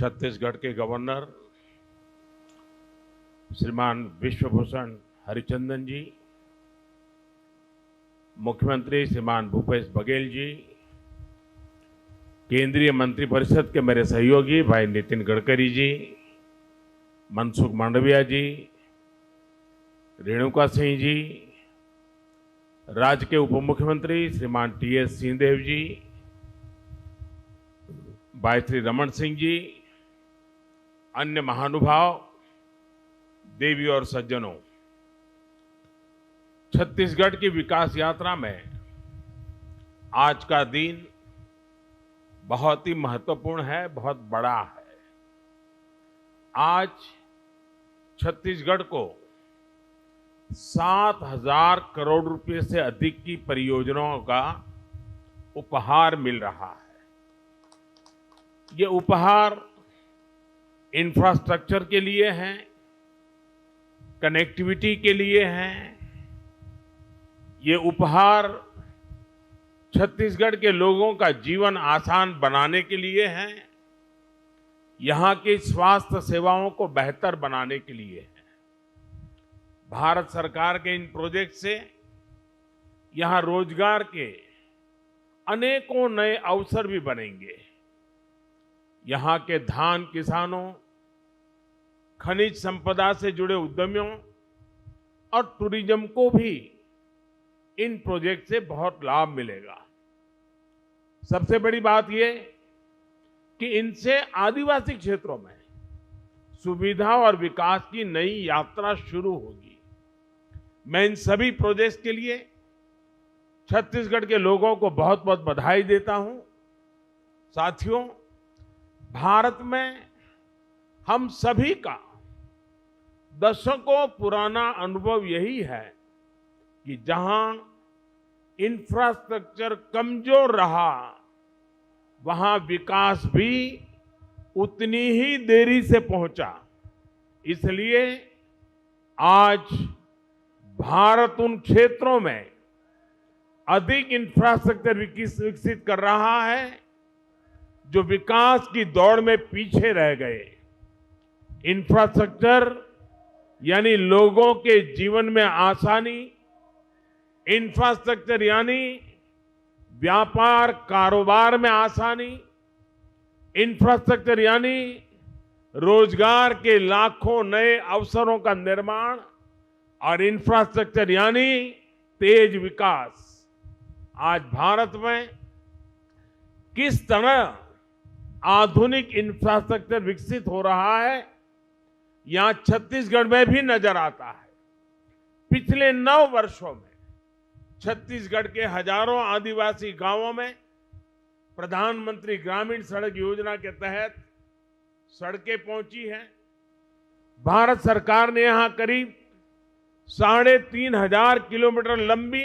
छत्तीसगढ़ के गवर्नर श्रीमान विश्वभूषण हरिचंदन जी, मुख्यमंत्री श्रीमान भूपेश बघेल जी, केंद्रीय मंत्रिपरिषद के मेरे सहयोगी भाई नितिन गडकरी जी, मनसुख मांडविया जी, रेणुका सिंह जी, राज्य के उप मुख्यमंत्री श्रीमान टी.एस. सिंहदेव जी, भाई श्री रमन सिंह जी, अन्य महानुभाव, देवी और सज्जनों, छत्तीसगढ़ की विकास यात्रा में आज का दिन बहुत ही महत्वपूर्ण है, बहुत बड़ा है। आज छत्तीसगढ़ को 7,000 करोड़ रुपए से अधिक की परियोजनाओं का उपहार मिल रहा है। ये उपहार इंफ्रास्ट्रक्चर के लिए हैं, कनेक्टिविटी के लिए हैं। ये उपहार छत्तीसगढ़ के लोगों का जीवन आसान बनाने के लिए हैं, यहाँ की स्वास्थ्य सेवाओं को बेहतर बनाने के लिए है। भारत सरकार के इन प्रोजेक्ट से यहाँ रोजगार के अनेकों नए अवसर भी बनेंगे। यहाँ के धान किसानों, खनिज संपदा से जुड़े उद्यमियों और टूरिज्म को भी इन प्रोजेक्ट से बहुत लाभ मिलेगा। सबसे बड़ी बात यह कि इनसे आदिवासी क्षेत्रों में सुविधा और विकास की नई यात्रा शुरू होगी। मैं इन सभी प्रोजेक्ट्स के लिए छत्तीसगढ़ के लोगों को बहुत बहुत बधाई देता हूं। साथियों, भारत में हम सभी का दशकों पुराना अनुभव यही है कि जहां इंफ्रास्ट्रक्चर कमजोर रहा, वहां विकास भी उतनी ही देरी से पहुंचा। इसलिए आज भारत उन क्षेत्रों में अधिक इंफ्रास्ट्रक्चर विकसित कर रहा है जो विकास की दौड़ में पीछे रह गए। इंफ्रास्ट्रक्चर यानी लोगों के जीवन में आसानी, इंफ्रास्ट्रक्चर यानी व्यापार कारोबार में आसानी, इंफ्रास्ट्रक्चर यानी रोजगार के लाखों नए अवसरों का निर्माण और इंफ्रास्ट्रक्चर यानी तेज विकास। आज भारत में किस तरह आधुनिक इंफ्रास्ट्रक्चर विकसित हो रहा है, यहां छत्तीसगढ़ में भी नजर आता है। पिछले 9 वर्षों में छत्तीसगढ़ के हजारों आदिवासी गांवों में प्रधानमंत्री ग्रामीण सड़क योजना के तहत सड़कें पहुंची हैं। भारत सरकार ने यहां करीब 3,500 किलोमीटर लंबी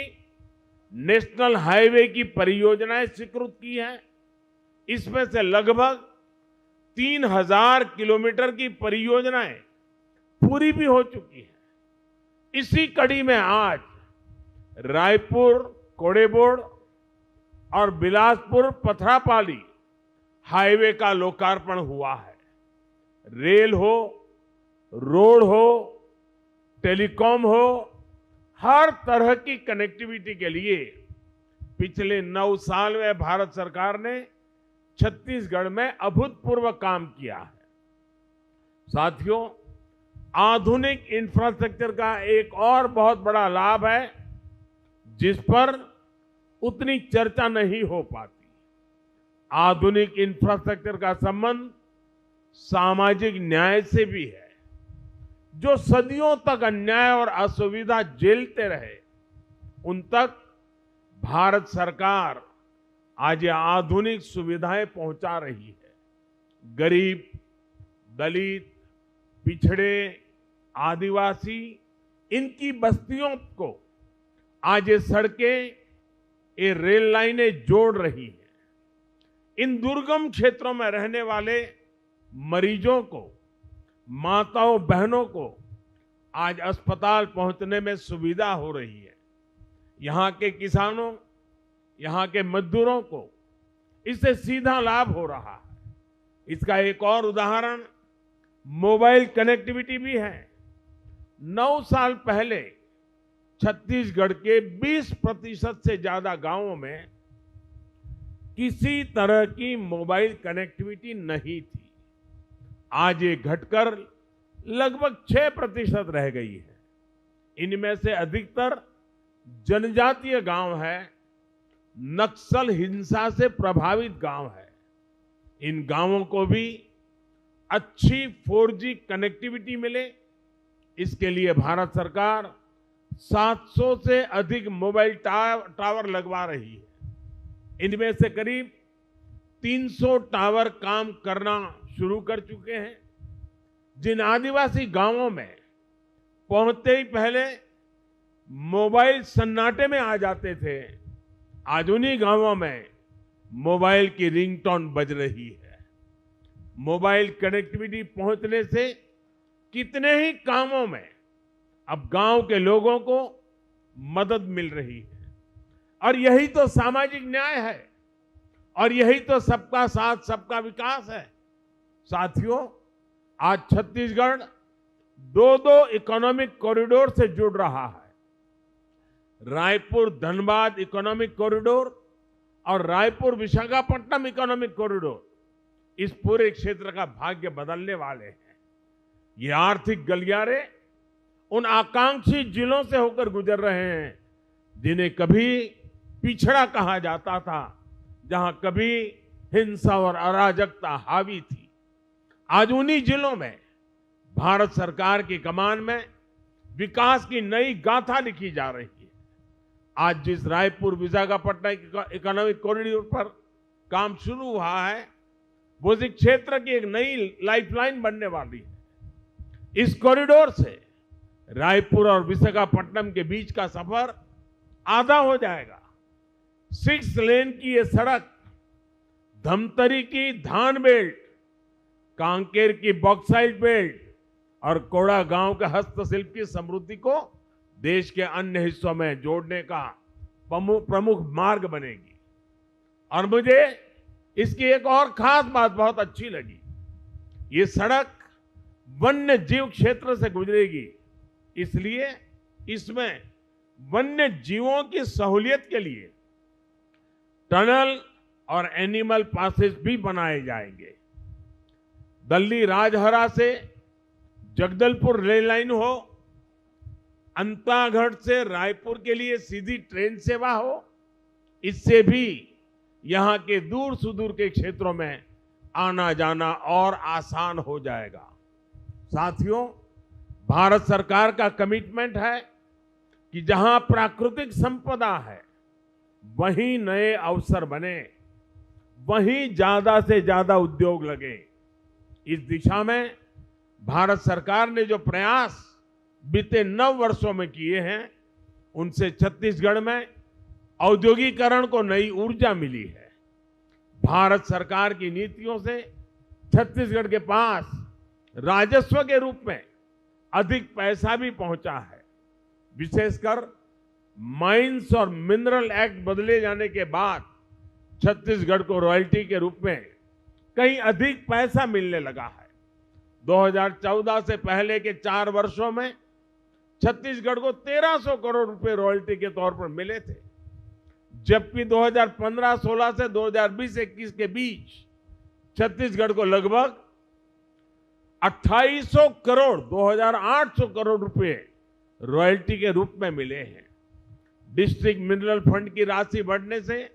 नेशनल हाईवे की परियोजनाएं स्वीकृत की हैं। इसमें से लगभग 3,000 किलोमीटर की परियोजनाएं पूरी भी हो चुकी हैं। इसी कड़ी में आज रायपुर कोड़ेबोड़ और बिलासपुर पथरापाली हाईवे का लोकार्पण हुआ है। रेल हो, रोड हो, टेलीकॉम हो, हर तरह की कनेक्टिविटी के लिए पिछले 9 साल में भारत सरकार ने छत्तीसगढ़ में अभूतपूर्व काम किया है। साथियों, आधुनिक इंफ्रास्ट्रक्चर का एक और बहुत बड़ा लाभ है जिस पर उतनी चर्चा नहीं हो पाती। आधुनिक इंफ्रास्ट्रक्चर का संबंध सामाजिक न्याय से भी है। जो सदियों तक अन्याय और असुविधा झेलते रहे, उन तक भारत सरकार आज ये आधुनिक सुविधाएं पहुंचा रही है। गरीब, दलित, पिछड़े, आदिवासी, इनकी बस्तियों को आज ये सड़कें, ये रेल लाइनें जोड़ रही हैं। इन दुर्गम क्षेत्रों में रहने वाले मरीजों को, माताओं बहनों को आज अस्पताल पहुंचने में सुविधा हो रही है। यहाँ के किसानों, यहाँ के मजदूरों को इससे सीधा लाभ हो रहा है। इसका एक और उदाहरण मोबाइल कनेक्टिविटी भी है। 9 साल पहले छत्तीसगढ़ के 20% से ज्यादा गांवों में किसी तरह की मोबाइल कनेक्टिविटी नहीं थी। आज ये घटकर लगभग 6% रह गई है। इनमें से अधिकतर जनजातीय गांव है, नक्सल हिंसा से प्रभावित गांव है। इन गांवों को भी अच्छी 4G कनेक्टिविटी मिले, इसके लिए भारत सरकार 700 से अधिक मोबाइल टावर लगवा रही है। इनमें से करीब 300 टावर काम करना शुरू कर चुके हैं। जिन आदिवासी गांवों में पहुंचते ही पहले मोबाइल सन्नाटे में आ जाते थे, आज उन्हीं गांवों में मोबाइल की रिंगटोन बज रही है। मोबाइल कनेक्टिविटी पहुंचने से कितने ही कामों में अब गांव के लोगों को मदद मिल रही है। और यही तो सामाजिक न्याय है, और यही तो सबका साथ सबका विकास है। साथियों, आज छत्तीसगढ़ 2 इकोनॉमिक कॉरिडोर से जुड़ रहा है। रायपुर धनबाद इकोनॉमिक कॉरिडोर और रायपुर विशाखापट्टनम इकोनॉमिक कॉरिडोर इस पूरे क्षेत्र का भाग्य बदलने वाले हैं। ये आर्थिक गलियारे उन आकांक्षी जिलों से होकर गुजर रहे हैं जिन्हें कभी पिछड़ा कहा जाता था, जहां कभी हिंसा और अराजकता हावी थी। आज उन्हीं जिलों में भारत सरकार की कमान में विकास की नई गाथा लिखी जा रही है। आज जिस रायपुर विशाखापट्टनम इकोनॉमिक कॉरिडोर पर काम शुरू हुआ है, वो इस क्षेत्र की एक नई लाइफलाइन बनने वाली है। इस कॉरिडोर से रायपुर और विशाखापट्टनम के बीच का सफर आधा हो जाएगा। 6 लेन की ये सड़क धमतरी की धान बेल्ट, कांकेर की बॉक्साइट बेल्ट और कोड़ा गांव के हस्तशिल्प की समृद्धि को देश के अन्य हिस्सों में जोड़ने का प्रमुख मार्ग बनेगी। और मुझे इसकी एक और खास बात बहुत अच्छी लगी। ये सड़क वन्य जीव क्षेत्र से गुजरेगी, इसलिए इसमें वन्य जीवों की सहूलियत के लिए टनल और एनिमल पासेस भी बनाए जाएंगे। दिल्ली राजहरा से जगदलपुर रेल लाइन हो, अंतागढ़ से रायपुर के लिए सीधी ट्रेन सेवा हो, इससे भी यहां के दूर सुदूर के क्षेत्रों में आना जाना और आसान हो जाएगा। साथियों, भारत सरकार का कमिटमेंट है कि जहां प्राकृतिक संपदा है वहीं नए अवसर बने, वहीं ज्यादा से ज्यादा उद्योग लगे। इस दिशा में भारत सरकार ने जो प्रयास बीते 9 वर्षों में किए हैं, उनसे छत्तीसगढ़ में औद्योगिकरण को नई ऊर्जा मिली है। भारत सरकार की नीतियों से छत्तीसगढ़ के पास राजस्व के रूप में अधिक पैसा भी पहुंचा है। विशेषकर माइंस और मिनरल एक्ट बदले जाने के बाद छत्तीसगढ़ को रॉयल्टी के रूप में कहीं अधिक पैसा मिलने लगा है। 2014 से पहले के 4 वर्षों में छत्तीसगढ़ को 1300 करोड़ रुपए रॉयल्टी के तौर पर मिले थे, जबकि 2015-16 से 2020-21 के बीच छत्तीसगढ़ को लगभग 2800 करोड़ 2800 करोड़ रुपए रॉयल्टी के रूप में मिले हैं। डिस्ट्रिक्ट मिनरल फंड की राशि बढ़ने से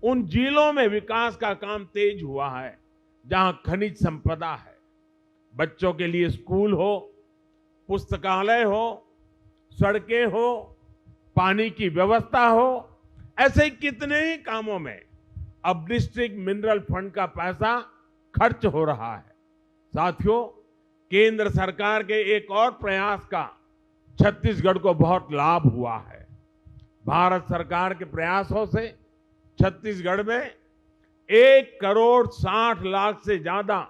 उन जिलों में विकास का काम तेज हुआ है जहां खनिज संपदा है। बच्चों के लिए स्कूल हो, पुस्तकालय हो, सड़कें हो, पानी की व्यवस्था हो, ऐसे ही कितने ही कामों में अब डिस्ट्रिक्ट मिनरल फंड का पैसा खर्च हो रहा है। साथियों, केंद्र सरकार के एक और प्रयास का छत्तीसगढ़ को बहुत लाभ हुआ है। भारत सरकार के प्रयासों से छत्तीसगढ़ में 1,60 लाख से ज्यादा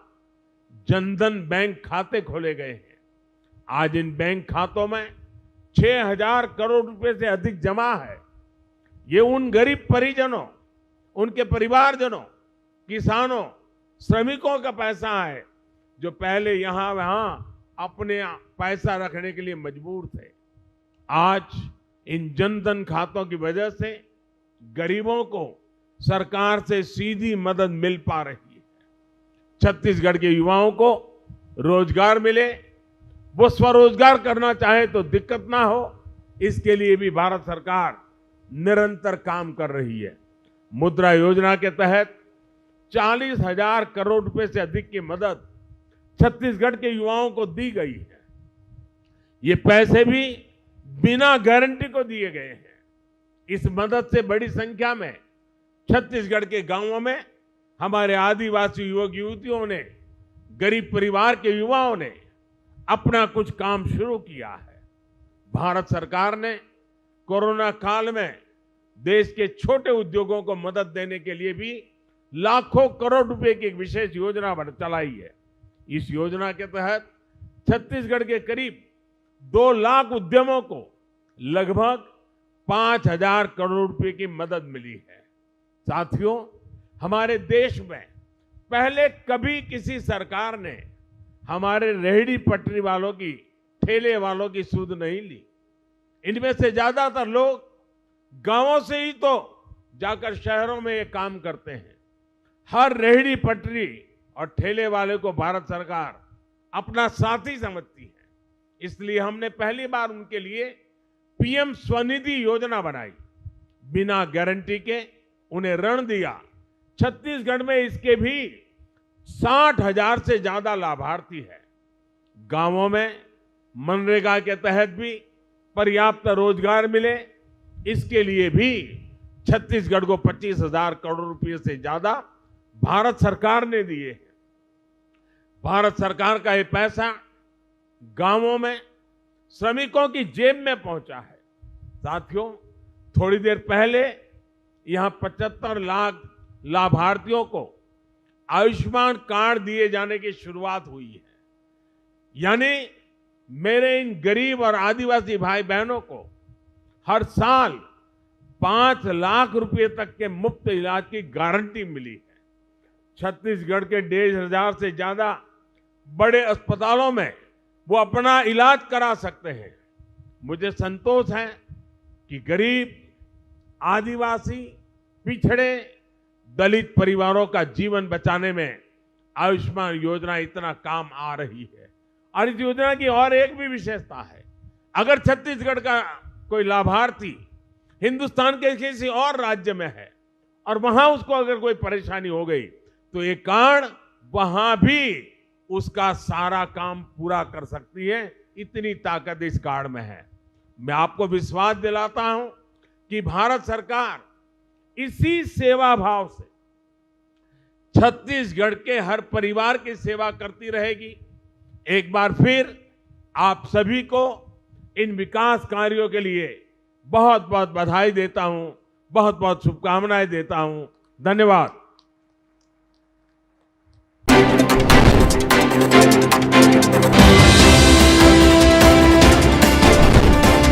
जनधन बैंक खाते खोले गए हैं। आज इन बैंक खातों में 6,000 करोड़ रुपए से अधिक जमा है। ये उन गरीब परिजनों, उनके परिवारजनों, किसानों श्रमिकों का पैसा है जो पहले यहां वहां अपने पैसा रखने के लिए मजबूर थे। आज इन जनधन खातों की वजह से गरीबों को सरकार से सीधी मदद मिल पा रही है। छत्तीसगढ़ के युवाओं को रोजगार मिले, वो स्वरोजगार करना चाहे तो दिक्कत ना हो, इसके लिए भी भारत सरकार निरंतर काम कर रही है। मुद्रा योजना के तहत 40,000 करोड़ रुपए से अधिक की मदद छत्तीसगढ़ के युवाओं को दी गई है। ये पैसे भी बिना गारंटी को दिए गए हैं। इस मदद से बड़ी संख्या में छत्तीसगढ़ के गांवों में हमारे आदिवासी युवक युवतियों ने, गरीब परिवार के युवाओं ने अपना कुछ काम शुरू किया है। भारत सरकार ने कोरोना काल में देश के छोटे उद्योगों को मदद देने के लिए भी लाखों करोड़ रुपए की एक विशेष योजना चलाई है। इस योजना के तहत छत्तीसगढ़ के करीब 2 लाख उद्यमों को लगभग 5,000 करोड़ रुपए की मदद मिली है। साथियों, हमारे देश में पहले कभी किसी सरकार ने हमारे रेहड़ी पटरी वालों की, ठेले वालों की सुध नहीं ली। इनमें से ज्यादातर लोग गांवों से ही तो जाकर शहरों में ये काम करते हैं। हर रेहड़ी पटरी और ठेले वाले को भारत सरकार अपना साथी समझती है। इसलिए हमने पहली बार उनके लिए पीएम स्वनिधि योजना बनाई। बिना गारंटी के उन्हें ऋण दिया। छत्तीसगढ़ में इसके भी 60,000 से ज्यादा लाभार्थी है। गांवों में मनरेगा के तहत भी पर्याप्त रोजगार मिले, इसके लिए भी छत्तीसगढ़ को 25,000 करोड़ रुपए से ज्यादा भारत सरकार ने दिए हैं। भारत सरकार का ये पैसा गांवों में श्रमिकों की जेब में पहुंचा है। साथियों, थोड़ी देर पहले यहां 75 लाख लाभार्थियों को आयुष्मान कार्ड दिए जाने की शुरुआत हुई है। यानी मेरे इन गरीब और आदिवासी भाई बहनों को हर साल 5 लाख रुपए तक के मुफ्त इलाज की गारंटी मिली है। छत्तीसगढ़ के 1,500 से ज्यादा बड़े अस्पतालों में वो अपना इलाज करा सकते हैं। मुझे संतोष है कि गरीब, आदिवासी, पिछड़े, दलित परिवारों का जीवन बचाने में आयुष्मान योजना इतना काम आ रही है। और इस योजना की और एक भी विशेषता है, अगर छत्तीसगढ़ का कोई लाभार्थी हिंदुस्तान के किसी और राज्य में है और वहां उसको अगर कोई परेशानी हो गई तो ये कार्ड वहां भी उसका सारा काम पूरा कर सकती है। इतनी ताकत इस कार्ड में है। मैं आपको विश्वास दिलाता हूं कि भारत सरकार इसी सेवा भाव से छत्तीसगढ़ के हर परिवार की सेवा करती रहेगी। एक बार फिर आप सभी को इन विकास कार्यों के लिए बहुत बहुत बधाई देता हूं, बहुत बहुत शुभकामनाएं देता हूं। धन्यवाद।